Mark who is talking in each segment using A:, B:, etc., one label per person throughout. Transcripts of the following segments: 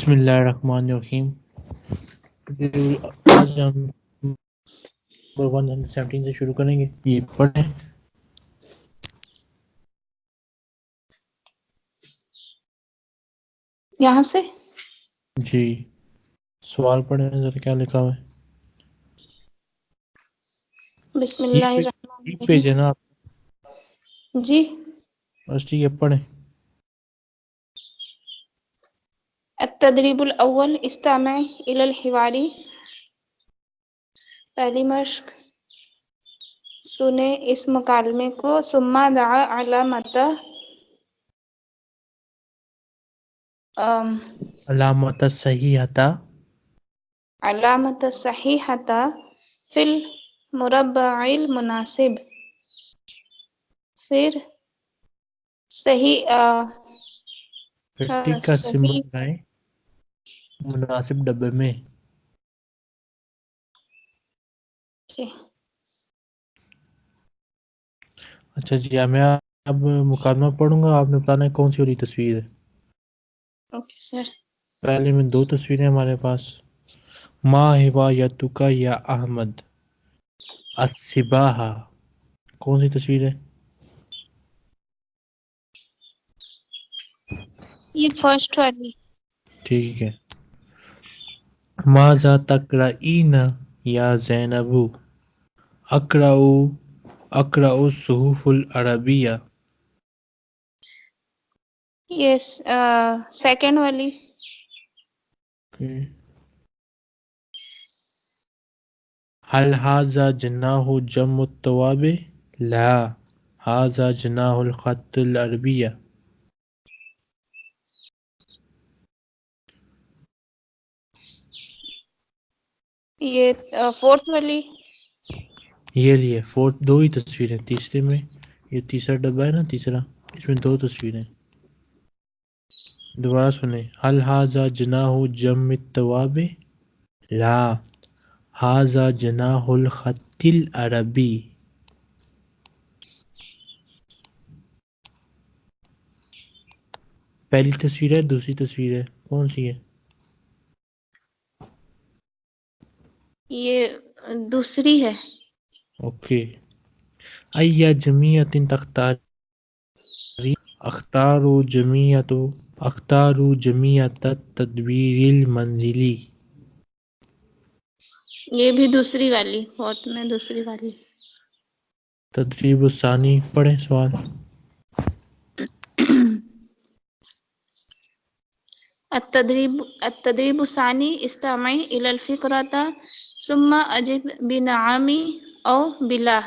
A: بسم اللہ الرحمن الرحیم. آج ہم نمبر 117 سے شروع کریں گے. یہ پڑھیں.
B: یہاں سے
A: جی سوال پڑھیں ذرا کیا لکھا ہوا ہے.
B: بسم اللہ
A: یہ
B: الرحمن
A: پیج ہے نا آپ.
B: الرحیم. جی
A: بس ٹھیک ہے پڑھیں.
B: التدریب الاول استمع الى الحوار. پہلی مشق سنیں اس مکالمے کو. ثم دعا علامت
A: علامت صحیحتا
B: علامت صحیحتا فی المربع المناسب. پھر صحیح
A: پھر ٹک کا سمبل
B: صحیح
A: لگائیں مناسب ڈبے میں. اچھا جی میں اب مکالمہ پڑھوں گا. آپ نے بتانا ہے کون سی والی تصویر ہے.
B: Okay sir.
A: پہلے میں 2 تصویریں ہمارے پاس. ما ہوایتک یا احمد الصباح. کون سی تصویر ہے؟
B: یہ فرسٹ والی.
A: ٹھیک ہے. ماذا تقرؤین یا زینب. اقرأ الصحف العربیہ.
B: یس سیکنڈ والی.
A: هل هذا جناح جم التواب؟ لا هذا جناح الخط العربیہ.
B: یہ فورتھ والی.
A: یہ لیے 2 ہی تصویریں. تیسرے میں یہ تیسرا ڈبہ ہے نا تیسرا اس میں 2 تصویریں. دوبارہ سنیں. هل هذا جناح جم التواب؟ لا هذا جناح الخط العربی. پہلی تصویر ہے دوسری تصویر ہے کون سی ہے؟
B: یہ دوسری ہے.
A: اوکے. ای جمعیت تختاری. اختار جمعیت التدبیر المنزلی.
B: یہ بھی دوسری والی. فورتھ میں دوسری والی.
A: تدریب الثانی پڑھیں سوال.
B: التدریب الثانی استمع الى الفقرة ثم اجب بنعم او بلا.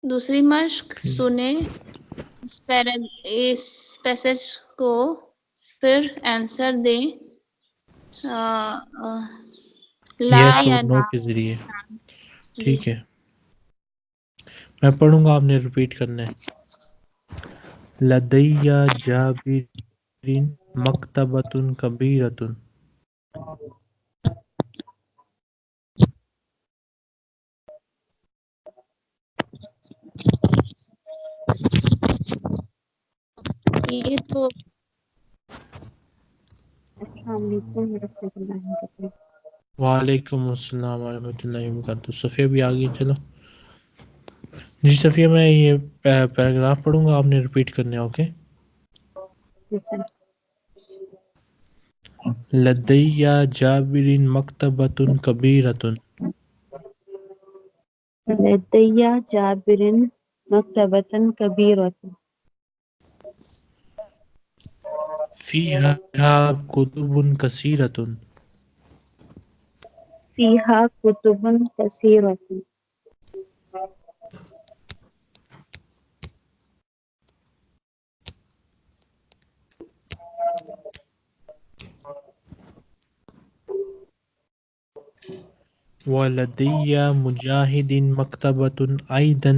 B: دوسری مشق سنیں اس پیسج کو پھر آنسر دیں لا
A: یس
B: یا
A: اور نو
B: نہ.
A: کے ذریعے.
B: جی
A: ٹھیک ہے میں پڑھوں گا آپ نے ریپیٹ کرنا ہے. لدی جابر مکتبۃ کبیرۃ.
B: یہ تو
C: السلام علیکم ورحمۃ اللہ وبرکاتہ.
A: وعلیکم السلام ورحمۃ اللہ وبرکاتہ. صفیہ بھی آ گئی. چلو جی صفیہ میں یہ پیراگراف پڑھوں گا آپ نے ریپیٹ کرنے. اوکے. لدی جابر مکتبۃ کبیرۃ.
C: لدي جابر مكتبة كبيرة
A: فیہا کتب کثیرۃ.
C: فيها كتب كثيرة.
A: ولدی مجاہد مکتبۃ ایضا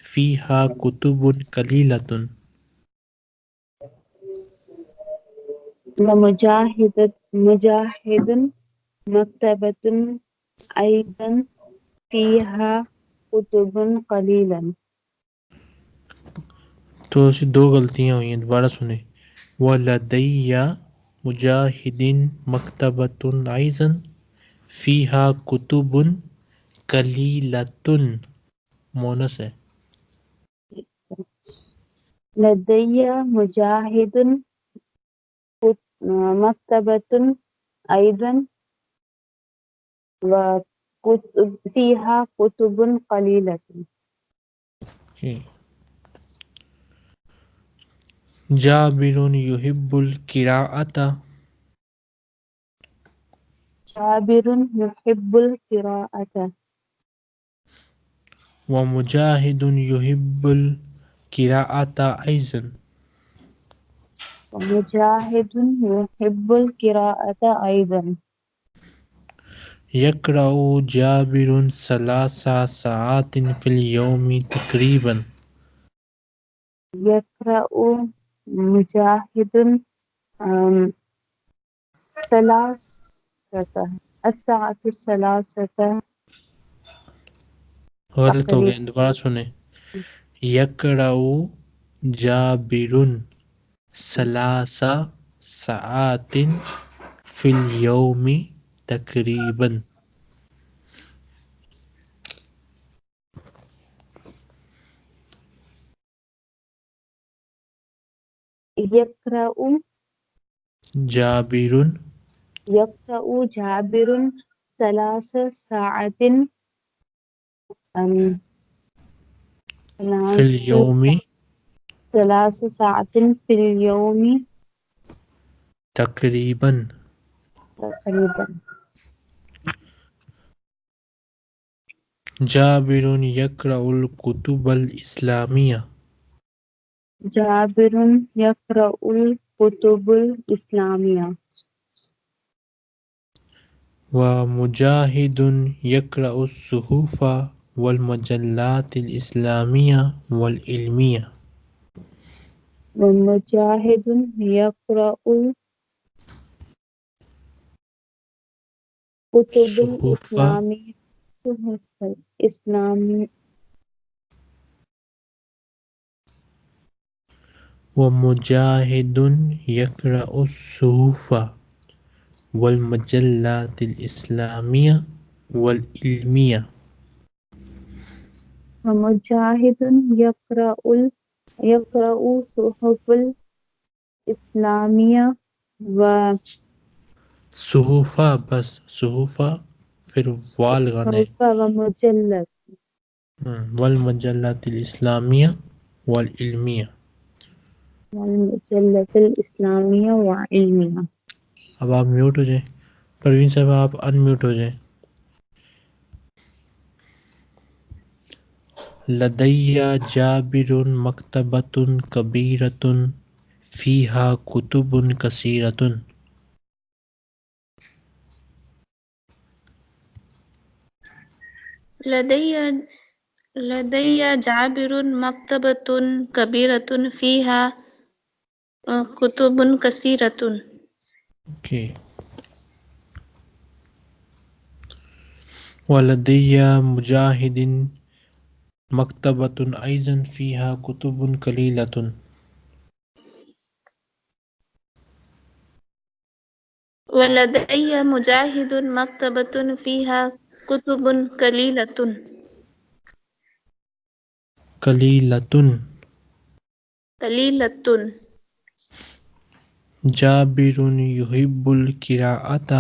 A: فیہا کتب قلیلۃ.
C: ومجاهد مكتبة أيضا فيها كتب قليلا.
A: تو 2 غلطیاں ہوئی ہیں. دوبارہ سنیں. ولدی مجاہد مکتبۃ ایضا فیہا کتب قلیلۃ مونس ہے.
C: لدي مجاهد مكتبة أيضا فيها كتب قليلة.
A: جابر یحب القراءۃ
C: جابر يحب القراءة.
A: ومجاہد یحب القراءۃ ایضا.
C: ومجاهد يحب القراءة أيضا.
A: یقرأ جابر ثلاث ساعات فی اليوم تقریبا.
C: يقرأ مجاهد ثلاثة الساعة الثلاثة
A: غلط ہو
C: تقريبا.
A: گیا، دوبارہ سنیں. یقرأ جابر ثلاث ساعات فی اليوم تقریبا.
C: يقرأ
A: جابر
C: جابر ثلاث ساعات
A: فی اليوم
C: ثلاث ساعات في اليوم
A: تقریبا.
C: تقريبا.
A: جابر یقرأ الکتب الاسلامیہ.
C: جابر يقرأ الكتب الإسلامية.
A: ومجاہد یقرأ الصحف والمجلات الاسلامیہ والعلمیہ.
C: ومجاهد يقرأ الكتب
A: صحف
C: الإسلامية. صحف الإسلامية.
A: ومجاہد یقرأ الصحف والمجلات الاسلامیہ والعلمیہ.
C: ومجاهد يقرأ صحف الإسلامية
A: صحفہ بس صحفہ پھر وال گانے
C: ومجلد
A: والمجلات الاسلامیہ والعلمیہ.
C: والمجلة الإسلامية وعلمها.
A: اب آپ میوٹ ہو جائیں. پروین صاحب آپ ان میوٹ ہو جائیں. لدی جابر مکتبۃ کبیرۃ فیہا کتب کثیرۃ.
B: لدي جابر مكتبة كبيرة فيها كتب كثيرة.
A: Okay. ولدي مجاہد مکتبۃ ایضا فیہا کتب قلیلۃ.
B: ولدي مجاهد مكتبة فيها كتب قليلة.
A: قلیلۃ. جابر یحب القراءۃ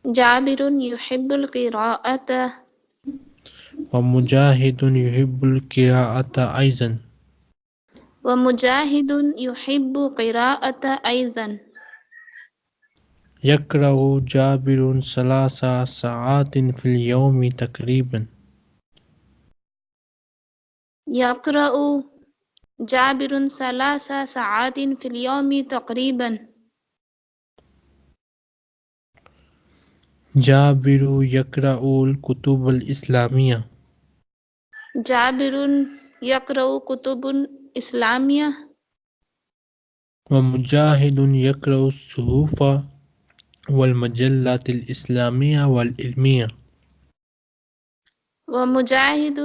B: جابر يحب القراءة.
A: ومجاہد یحب القراءۃ ایضا.
B: ومجاهد يحب قراءة أيضا.
A: یقرأ جابر ثلاث ساعات فی اليوم تقریبا.
B: يقرأ جابر 3 ساعات في اليوم تقريبا.
A: جابر یقرأ الکتب الاسلامیہ.
B: جابر يقرأ كتب إسلامية.
A: ومجاہد یقرأ الصحف والمجلات الاسلامیہ والعلمیہ.
B: مجاهد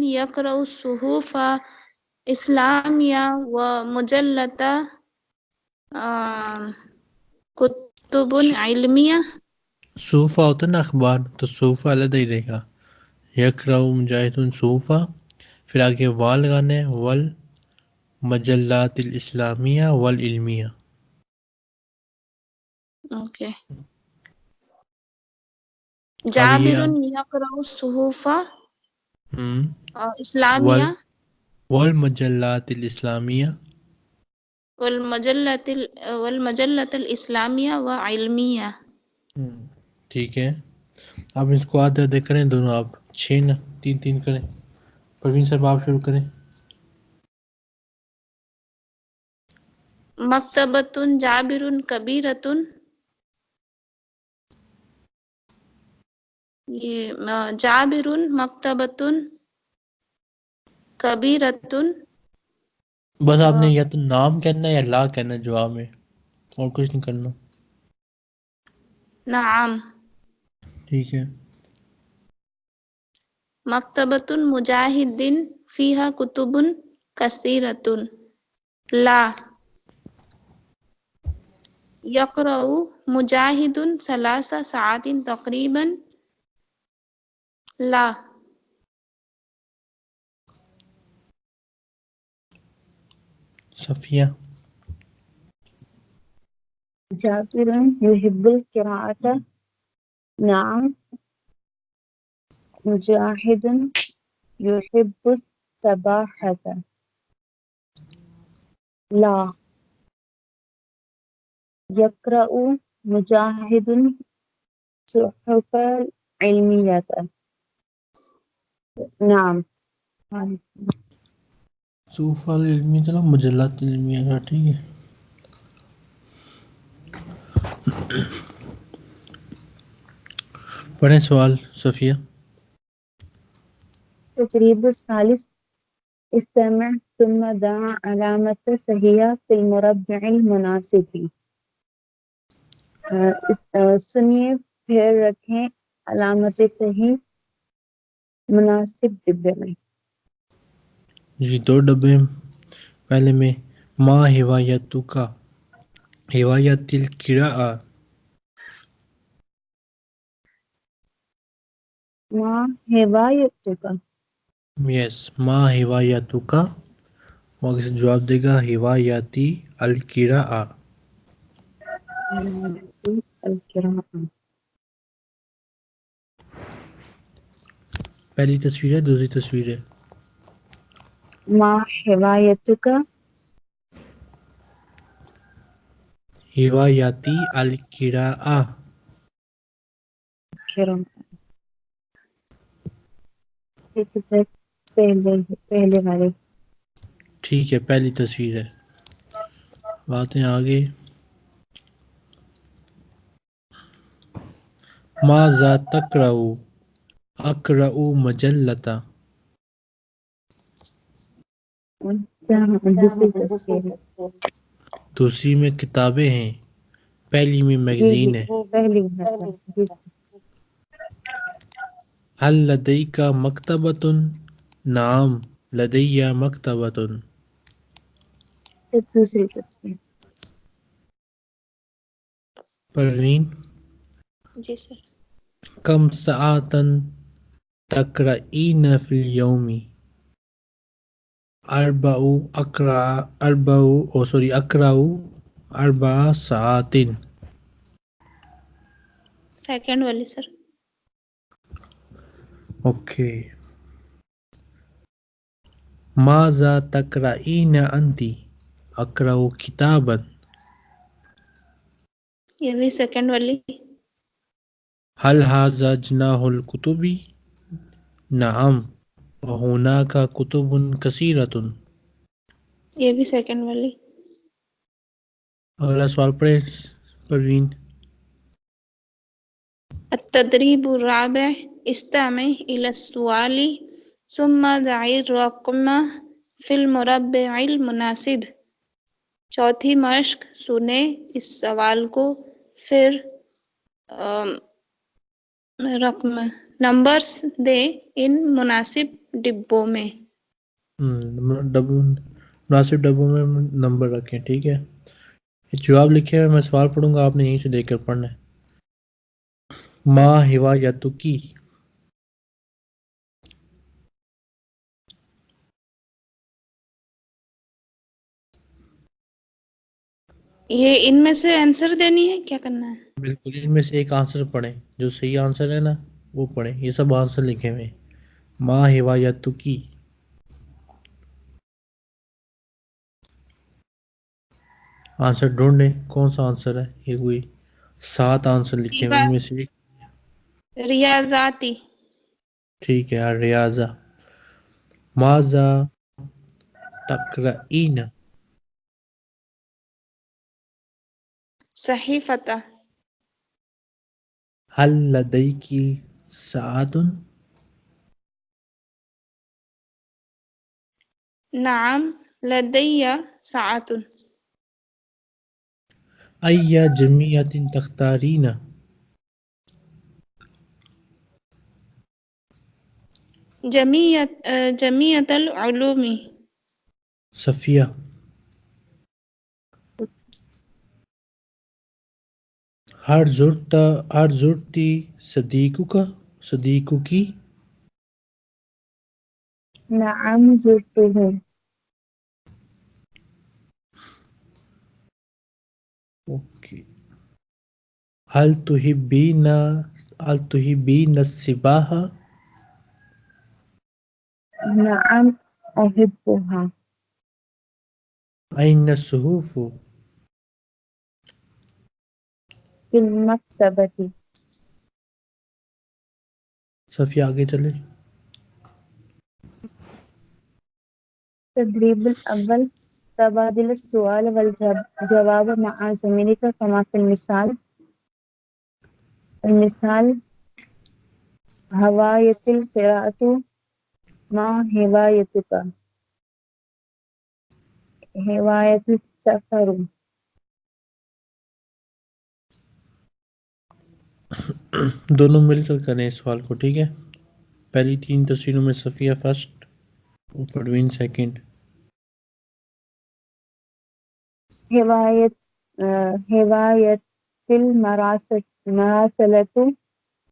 B: يقرأ الصحف اسلامیہ و مجلۃ کتب علمیہ.
A: صوفہ ہوتا ہے نا اخبار، تو صوفہ علیحدہ ہی رہے گا. یقرأ مجاہد صوفہ، پھر آگے وال لگانا ہے، ول مجلات الاسلامیہ والعلمیہ.
B: اوکے.
A: اب یہ
B: جابر یقرأ الصحف
A: ول
B: اسلامیہ
A: والمجلات الاسلامیہ.
B: والمجلۃ الاسلامیہ و علمیہ.
A: ٹھیک ہے. اب اس کو آدھے آدھے کریں دونوں، آپ 6 نہ 3 3 کریں. پروین صاحب آپ شروع کریں.
B: مکتبۃ جابر کبیرۃ. یہ جابر مکتبۃ کبیرۃ.
A: بس آپ نے یا تو نام کہنا ہے یا لا کہنا ہے جواب میں، اور کچھ نہیں کرنا.
B: نعم.
A: ٹھیک ہے.
B: مکتبۃ مجاہد فیہا کتب کثیرۃ. لا. یقرأ مجاہد 3 ساعات تقریبا. لا.
A: صفیہ.
C: جابر يحب القراءة. نعم. مجاهد يحب السباحة. لا. يقرأ مجاهد صحف علمية. نعم.
A: صوفہ العلمیہ چلا، مجلات العلمیہ کا. ٹھیک ہے. پڑھیں سوال صفیہ.
C: تدريب الثالث. استمع ثم ضع علامة صحيحة في المربع المناسب. سنیے پھر رکھیں علامت صحیح مناسب ڈبے میں.
A: جی 2 ڈبے. پہلے میں ما ہوایتو کا ہوایت القراء.
C: ماں ہدایت کا.
A: یس، ما ہوایتو کا، وہاں سے جواب دے گا ہوایتی القراء.
C: القراءة.
A: پہلی تصویر ہے، دوسری تصویر ہے.
C: ماں ہدایت کا.
A: ہوایتی القراء.
C: پہلے والے.
A: ٹھیک ہے، پہلی تصویر ہے. باتیں آگے. ماذا تقرأ؟ اقرأ مجلۃ.
C: دوسری تصویر.
A: دوسری میں کتابیں ہیں، پہلی میں
C: جی جی
A: میگزین ہے.
C: پہلی ہے. جی
A: هل لديك مکتبۃ؟ نعم لدي مکتبۃ.
C: دوسری تصویر.
A: پروین.
B: جی سر.
A: کم ساعة تقرأین فی اليوم؟ اقرأ 4 ساعات.
B: سیکنڈ والی سر.
A: اوکے. ماذا تقرأین انت؟ اقرأ کتابا.
B: یہ بھی سیکنڈ والی.
A: هل هذا جناح الكتب؟ نعم وهناك کتب کثیرۃ.
B: یہ بھی سیکنڈ والی.
A: اگلا سوال پڑھے پروین.
B: التدریب الرابع. استمع إلى السؤال ثم ضع الرقم في المربع المناسب. چوتھی مشق، سنیں اس سوال کو، پھر رقم نمبرز دیں ان مناسب ڈبوں میں.
A: مناسب ڈبوں میں نمبر رکھیں، ٹھیک ہے؟ جواب لکھے ہوئے میں سوال پڑھوں گا، آپ نے یہیں سے دیکھ کر پڑھنا ہے۔ ما ہوایتکی،
B: یہ ان میں سے آنسر دینی ہے، کیا کرنا ہے؟
A: بالکل ان میں سے ایک آنسر پڑھیں، جو صحیح آنسر ہے نا وہ پڑھیں، یہ سب آنسر لکھے ہوئے ہیں۔ ما ہوایتکی، آنسر ڈھونڈیں کون سا آنسر ہے، یہ کوئی 7 آنسر لکھے ہوئے ان میں سے ایک
B: ریاضاتی،
A: ٹھیک ہے۔ ریاضہ، ماذا تقرئین،
B: صحیفتہ،
A: هل لدیکی ساعت،
B: نعم لدی ساعت،
A: ای جمعیت تختارین،
B: جمعیت العلوم،
A: صفیہ، ہر زرتی صدیقو کی،
C: نعم زرته.
A: اوکے۔ هل تحبین السباحہ،
C: نعم أحبها.
A: این الصحف،
C: في المكتبة.
A: صفیہ آگے چلے۔
C: التدريب الأول تبادل السؤال والجواب مع زميلك كما في المثال. المثال: هواية القراءة. ما هوايتك؟ هواية السفر.
A: دونوں مل کر کریں اس سوال کو، ٹھیک ہے؟ پہلی 3 تصویروں میں صفیہ فرسٹ اور پروین سیکنڈ۔
C: هواية المراسلة.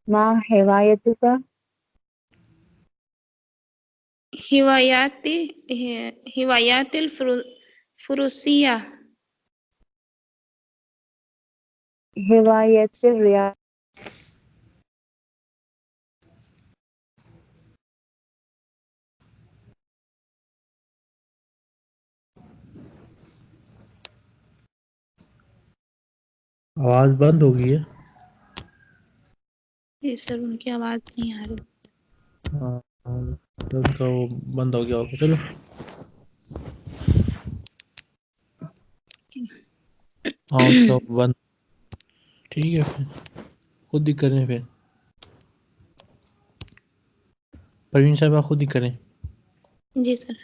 C: ما هوايتك؟
B: ہوايات الفروسیہ،
C: هواية الرياضة.
A: آواز بند ہو گئی ہے؟
B: جی سر ان کی آواز نہیں آ رہی۔
A: ہاں ان کا وہ بند ہو گیا ہوگا، چلو ہاں اس کا بند، ٹھیک ہے پھر خود ہی کریں، پھر پروین صاحبہ خود ہی کریں۔
B: جی سر۔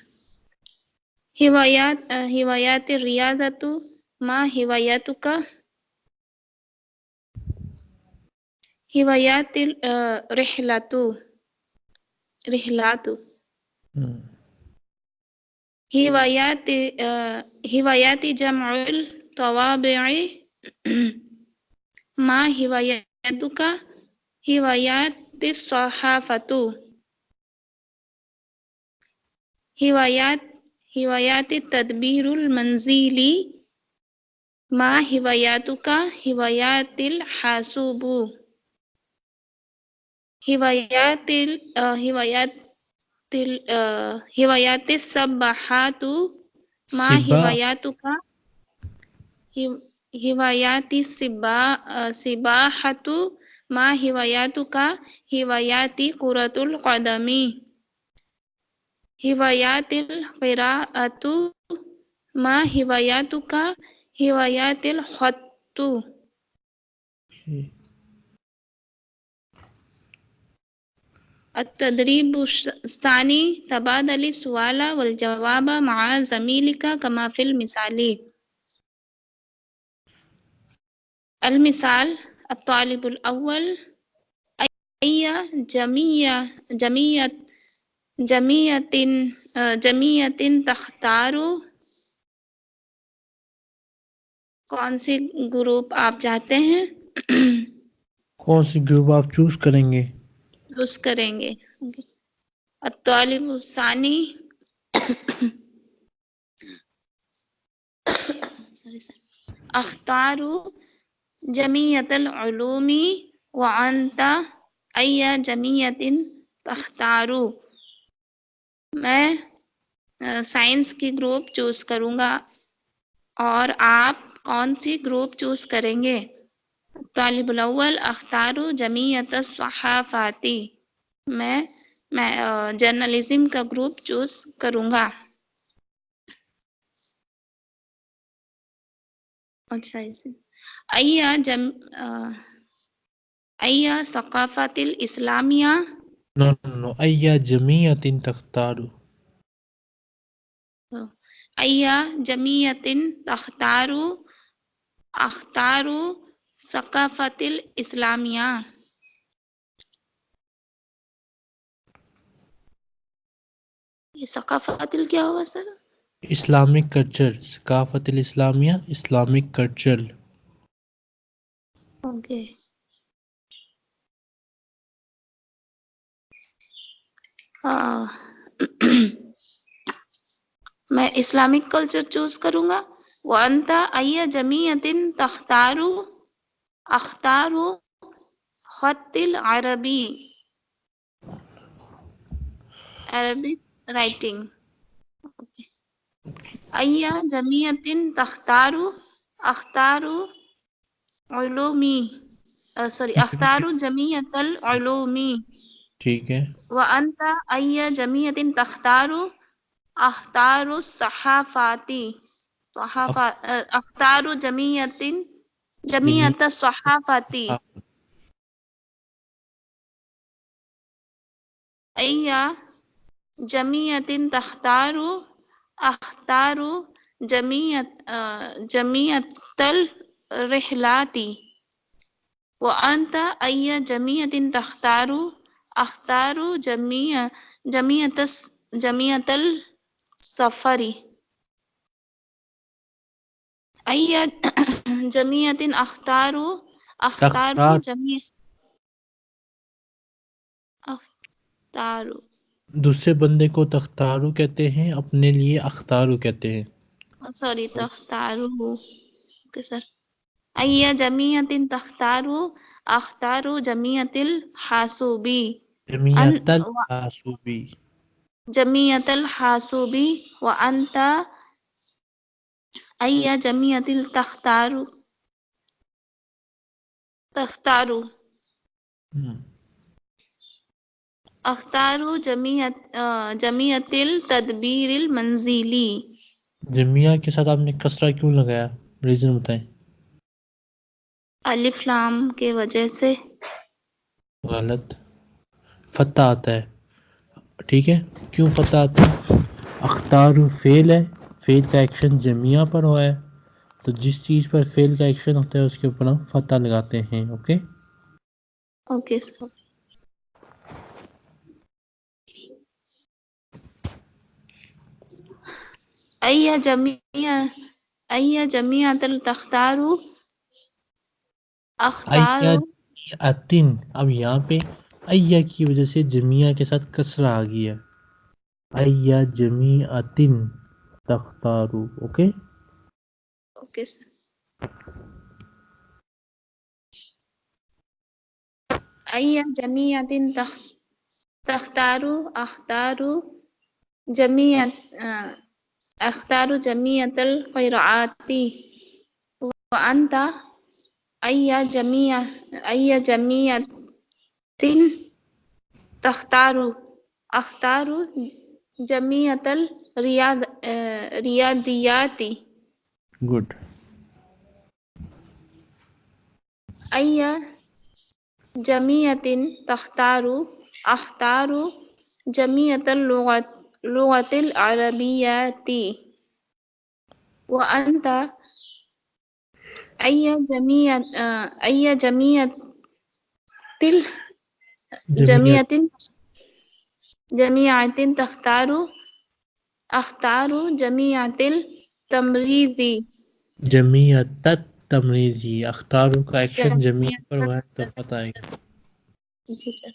B: ہوايات الریاضۃ، ما ہوايتک؟ ہوايات الرحلۃ، رحلات، ہوايات جمع الطوابع، ما ہوايتک؟ ہوايات الصحافۃ، ہوايات التدبیر المنزلی، ما ہوايتک؟ ہوايات الحاسوب، ہوايات السباحات، ما
A: سبا،
B: ہوايتک؟ ہوايات السباحۃ، ما ہوايتک؟ ہوايات كرة القدم، ہوايات القراءۃ، ما ہوايتک؟ ہوايات الخط۔ التدريب الثاني تبادل السؤال والجواب مع زميلك كما في المثال. المثال: الطالب الأول: أي جمعية جمیعتن تختارو، کون سی گروپ آپ چاہتے ہیں؟
A: کون سی گروپ آپ چوز کریں گے؟
B: چوز کریں گے. الطالب الثانی اختارو جمیعت العلوم وانت ای جمیعت تختارو، میں سائنس کی گروپ چوز کروں گا اور آپ کون سی گروپ چوز کریں گے؟ طالب الاول اختارو جمیعت الصحافاتی، میں جرنلزم کا گروپ چوز کروں گا. اچھا ایا ثقافت الاسلامیہ،
A: نو ایا جمیعت تختارو.
B: ایا جمیعت تختارو، اختارو ثقافت الاسلامیہ. یہ ثقافت کیا ہوگا سر؟
A: اسلامک کلچر، ثقافت الاسلامیہ اسلامک کلچر.
B: اوکے. میں اسلامک کلچر چوز کروں گا. وانت ای جمیعت تختارو، اختارو خط العربی، عربک رائٹنگ. ای جمیعت تختارو، اختارو علومی، اختارو جمیعت العلومی.
A: ٹھیک ہے.
B: وانت ای جمیعت تختارو، اختارو الصحافاتی، اختارو جمیعت الصحافاتی. ای جمیعت تختارو، اختارو جمیعت الرحلاتی. وانت ای جمیعت تختارو، اختارو جمیعت السفری. ای جمیعت اختارو اختارو.
A: دوسرے بندے کو تختارو کہتے ہیں، اپنے لیے اختارو کہتے ہیں.
B: سوری تختارو. Okay sir. ای جمیعت تختارو، اختارو جمیعت الحاسوبی.
A: جمیعت الحاسوبی.
B: جمیعت الحاسوبی. وانت ای جمیعت تختارو، اختارو جمیعت التدبیر المنزلی.
A: جمعیہ کے ساتھ آپ نے کسرہ کیوں لگایا؟ ریزن بتائیں.
B: الف لام کے وجہ سے.
A: غلط. فتح آتا ہے. ٹھیک ہے. کیوں فتح آتا ہے؟ اختارو فعل ہے، فعل کا ایکشن جمعیہ پر ہوا ہے، تو جس چیز پر فعل کا ایکشن ہوتا ہے اس کے اوپر ہم فتح لگاتے ہیں. اوکے.
B: Okay sir. ای جمیعت تختارو، اختارو.
A: جمیعتن، اب یہاں پہ ایہ کی وجہ سے جمعیہ کے ساتھ کسرہ آ گیا. ایہ جمیعتن تختارو. اوکے.
B: Okay sir. ای جمیعت تختارو، اختارو جمیعت القراءاتی. وانت ای جمیعت تختارو، اختارو جمیعت الریاضیاتی.
A: گڈ.
B: ای جمیعت تختارو، اختارو جمیعت اللغة العربیاتی. وانت ای جمیعت جميعة اختار جميعة التمريض
A: جمیعت تمریزی، اختاروں کا ایکشن جمیع پر ہوا ہے تو
B: جميعة
A: فتح آئے گا.
B: جی سر.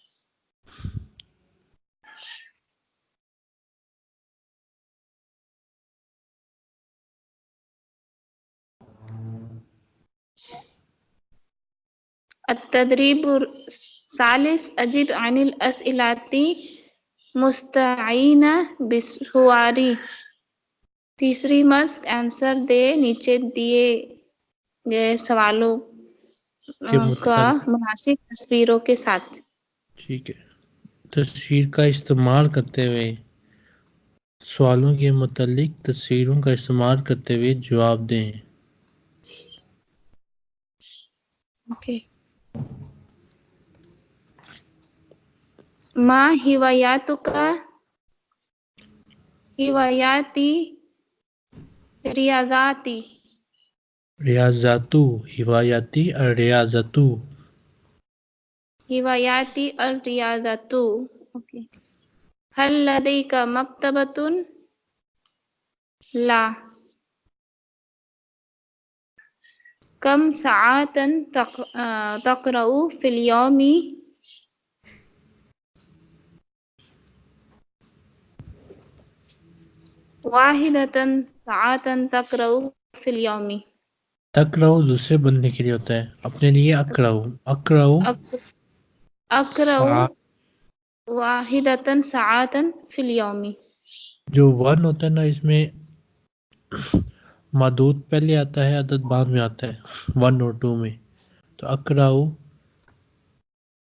B: التدريب الثالث أجب عن الأسئلة مستعینہ بسواری. تیسری مشق آنسر دے نیچے دیے گئے سوالوں
A: کے
B: کا
A: متعلق
B: مناسب تصویروں کے ساتھ.
A: ٹھیک ہے، تصویر کا استعمال کرتے ہوئے سوالوں کے متعلق تصویروں کا استعمال کرتے ہوئے جواب دیں.
B: اوکے. ما ہواياتک ہواياتی ریاضاتی.
A: ریاضاتو، ہوایاتی الریاضتو.
B: ہواياتی الریاضۃ. اوکے. هل لديك مکتبۃ؟ لا. کم ساعة تقرأ في اليوم؟ واحدة ساعة تقرأ في اليوم.
A: تقرأ دوسرے بندے کے لیے ہوتا ہے، اپنے لیے اقرأ. اقرأ
B: أقرأ
A: ساعة،
B: واحدة ساعة في اليوم.
A: جو ون ہوتا ہے نا اس میں مدود پہلے آتا ہے، عدد بعد میں آتا ہے 1 اور 2 میں. تو اقرأ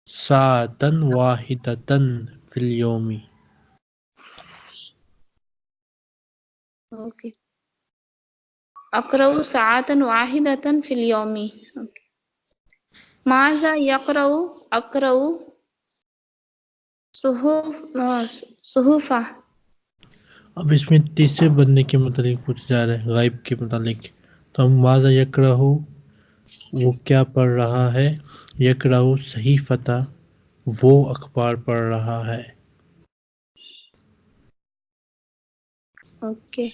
A: ساعة واحدة في اليوم.
B: اوکے. أقرأ ساعة واحدة في اليوم. اوکے. ماذا يقرأ؟ أقرأ صحف.
A: اب اس میں تیسرے بندے کے متعلق پوچھا جا رہا ہے، غائب کے متعلق. تو ہم ماذا یقرأ، وہ کیا پڑھ رہا ہے. یقرأ صحیفۃ، وہ اخبار پڑھ رہا ہے.
B: اوکے.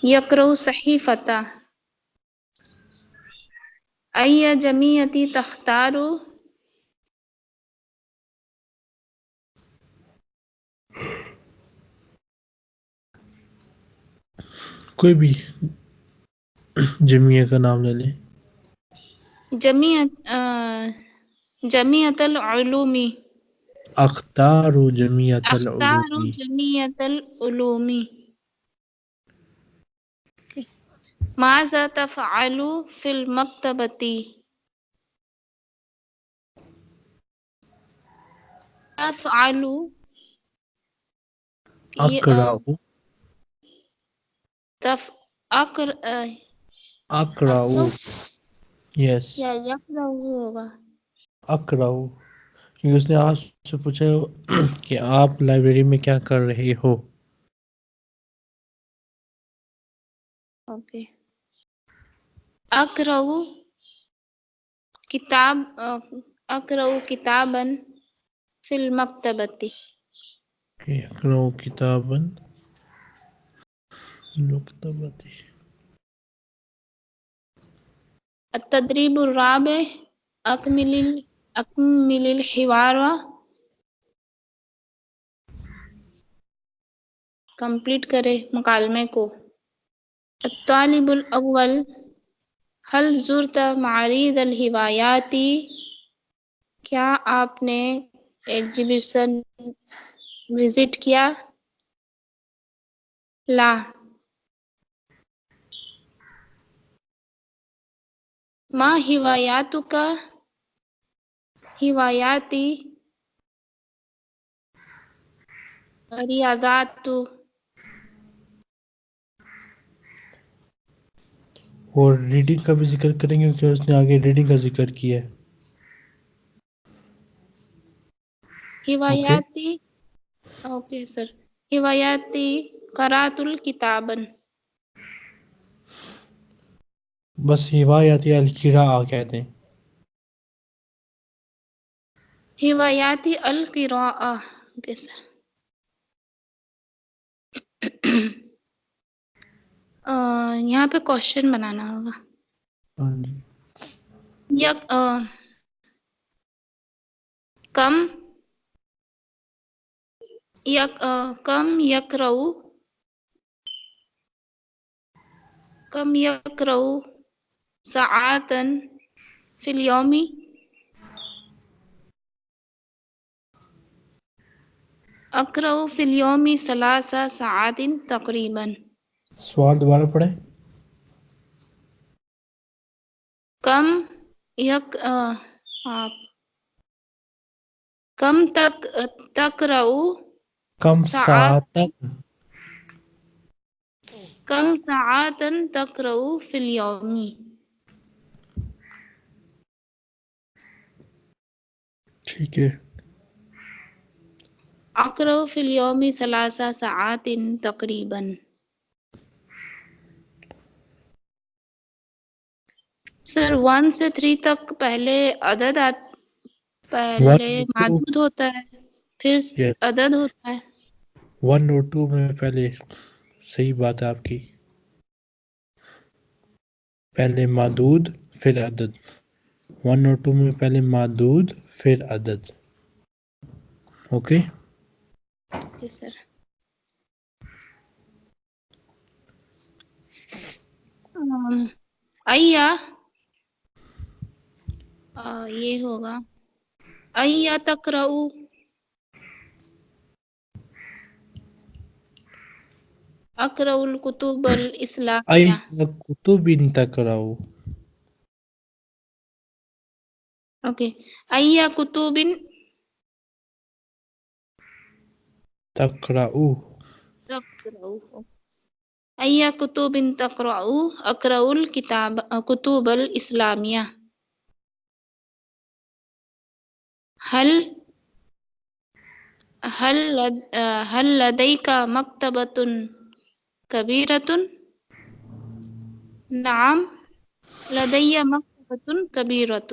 B: يقرأ صحيفة. أي جميع تختار؟
A: کوئی بھی جمعیہ کا نام لے لیں.
B: جميع العلوم.
A: اختار جمعیت
B: أختار
A: العلوم.
B: جميع العلوم. ماذا تفعل في المكتبة؟ تفعل
A: اقرأ اقرأ یس
B: یا یقرأ ہوگا.
A: اقرأ، کیونکہ اس نے آپ سے پوچھا کہ آپ لائبریری میں کیا کر رہے ہو.
B: اوکے. اقرأ کتاب اقرأ کتابا فی المکتبۃ.
A: اقرأ کتابا مکتبت.
B: التدریب الرابع اکمل الحوار. کمپلیٹ کرے مکالمے کو. الطالب الاول هل زرت معارض الهوايات؟ کیا آپ نے ایگزیبیشن وزٹ کیا؟ لا. ما ہواياتک؟ ہواياتی ریاضات.
A: اور ریڈنگ کا بھی ذکر کریں گے کیونکہ اس نے آگے ریڈنگ کا ذکر کیا ہے. اوکے،
B: ہواياتی. Okay sir. ہواياتی قرأت الکتابا.
A: بس ہوایاتی القراء کہتے ہیں.
B: ہواياتی القراءة. Okay sir. یہاں پہ کوشچن بنانا ہوگا.
A: ہاں جی.
B: کم یقرأ ساعتاً فی اليوم. اقرأ فی اليوم 3 ساعات تقریباً.
A: سوال دوبارہ پڑھیں.
B: کم تقرأ
A: کم
B: ساعات
A: ساعت
B: کم ساعات تقرأ فی اليوم.
A: ٹھیک ہے.
B: اقرأ فی اليوم 3 ساعات تقریباً. سر 1 سے 3 تک پہلے پہلے
A: 1 اور 2.
B: معدود ہوتا ہے، پھر
A: یس.
B: عدد ہوتا ہے.
A: 1 اور 2 میں پہلے صحیح بات ہے آپ کی، پہلے معدود پھر عدد. 1 اور 2 میں پہلے معدود پھر عدد. اوکے.
B: جی سر. یہ ہوگا ایا تقرأ اقرأ الکتب الاسلامیہ.
A: کتب تقرأ.
B: اوکے. ایا کتب
A: تقرأ.
B: ایا کتب تقرأ اقرأ الکتب الاسلامیہ. هل لديك مكتبة كبيرة؟ نعم لدي مكتبة كبيرة.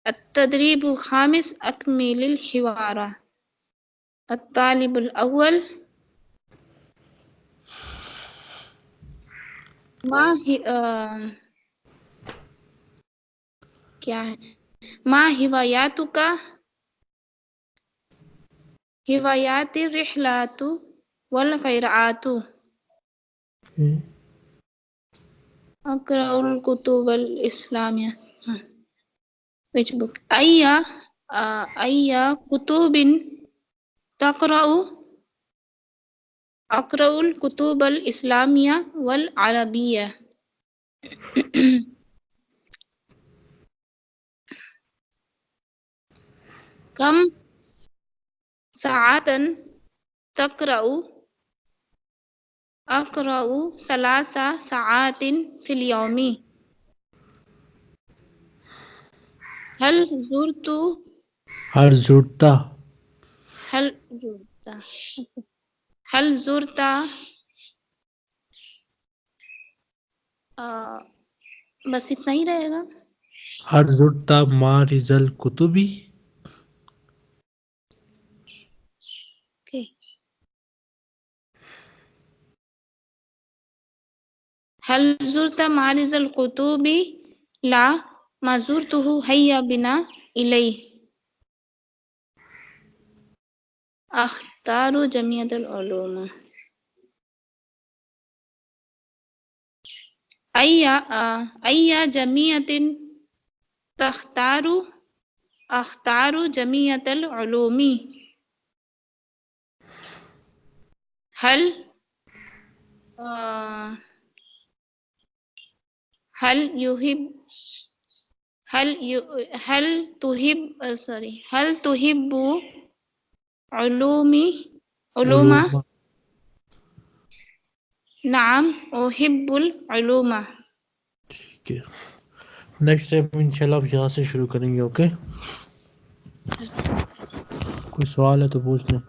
B: التدريب 5 أكمل الحوار. الطالب الأول کیا ہے؟ ما هواياتك؟ هوايات الرحلات والقراءات. اقرأ الكتب الإسلامية. which book؟ أي كتب تقرأ؟ اقرأ الكتب الإسلامية والعربية. كم ساعة تقرأ؟ اقرأ 3 ساعات في اليوم. هل زرت بس اتنا ہی رہے گا.
A: ہر زرت معرض الکتبی.
B: هل زرت معرض الكتب؟ لا ما زرته. هيا بنا إليه. اختار جميع العلوم. أي جميع تختار؟ اختار جميع العلوم. هل تحب علوم؟ نعم أحب العلوم.
A: ٹھیک ہے. نیکسٹ ٹائم انشاءاللہ آپ یہاں سے شروع کریں گے. اوکے. کوئی سوال ہے تو پوچھ لیں.